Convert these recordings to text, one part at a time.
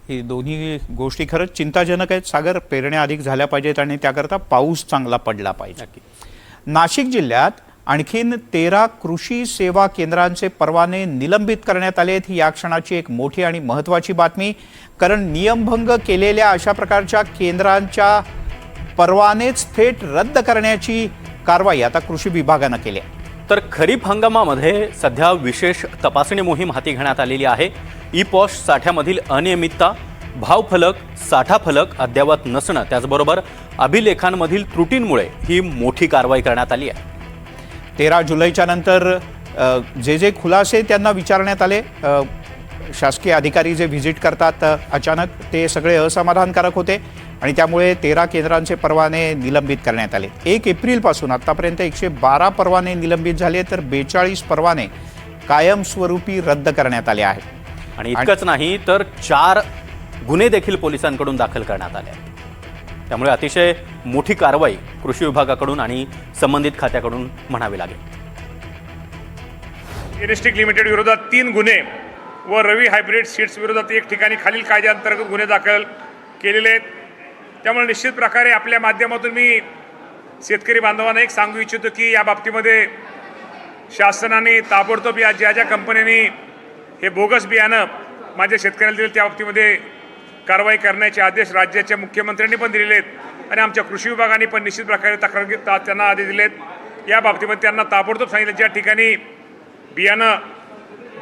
ही दोन्ही गोष्टी खरंच चिंताजनक आहेत सागर. पेरण्या अधिक झाल्या पाहिजेत आणि त्याकरता पाऊस चांगला पडला पाहिजे. नाशिक जिल्ह्यात आणखीन 13 कृषी सेवा केंद्रांचे परवाने निलंबित करण्यात आले आहेत. ही या क्षणाची एक मोठी आणि महत्त्वाची बातमी, कारण नियमभंग केलेल्या अशा प्रकारच्या केंद्रांच्या परवानेच थेट रद्द करण्याची कारवाई आता कृषी विभागानं केली आहे. तर खरीप हंगामामध्ये सध्या विशेष तपासणी मोहीम हाती घेण्यात आलेली आहे. ई-पॉश साठ्यामधील अनियमितता, भावफलक, साठा फलक अद्ययावत नसणं, त्याचबरोबर अभिलेखांमधील त्रुटींमुळे ही मोठी कारवाई करण्यात आली आहे. 13 जुलैच्या नंतर जे खुलासे त्यांना विचारण्यात आले, शासकीय अधिकारी जे व्हिजिट करतात अचानक, ते सगळे असमाधानकारक होते आणि त्यामुळे 13 केंद्रांचे परवाने निलंबित करण्यात आले. 1 एप्रिलपासून आतापर्यंत 112 परवाने निलंबित झाले, तर 42 परवाने कायमस्वरूपी रद्द करण्यात आले आहेत. आणि इतकंच नाही तर 4 गुन्हे देखील पोलिसांकडून दाखल करण्यात आले. त्यामुळे अतिशय मोठी कारवाई कृषी विभागाकडून आणि संबंधित खात्याकडून म्हणावी लागेल. इरिस्टिक लिमिटेड विरोधात 3 गुन्हे व रवी हायब्रिड सीड्स विरोधात 1 ठिकाणी खालील कायद्याअंतर्गत गुन्हे दाखल केलेले आहेत. त्यामुळे निश्चित प्रकारे आपल्या माध्यमातून मी शेतकरी बांधवांना एक सांगू इच्छितो की या बाबतीमध्ये शासनाने ताबडतोब या ज्या कंपन्यांनी हे बोगस बियाणं माझ्या शेतकऱ्याला दिलं त्या बाबतीमध्ये कारवाई करण्याचे आदेश राज्याच्या मुख्यमंत्र्यांनी पण दिलेले आहेत आणि आमच्या कृषी विभागाने पण निश्चित प्रकारे तक्रार त्यांना आदेश दिलेत. या बाबतीमध्ये त्यांना ताबडतोब सांगितलं ज्या ठिकाणी बियाणं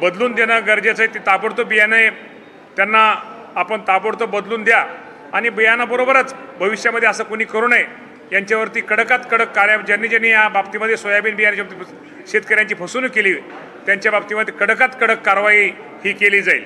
बदलून देणं गरजेचं आहे ते ताबडतोब बियाणे त्यांना आपण ताबडतोब बदलून द्या आणि बियाणाबरोबरच भविष्यामध्ये असं कोणी करू नये यांच्यावरती कडकात कडक ज्यांनी या बाबतीमध्ये सोयाबीन बियाण्याच्या शेतकऱ्यांची फसवणूक केली त्यांच्या बाबतीमध्ये कडकात कडक कारवाई ही केली जाईल.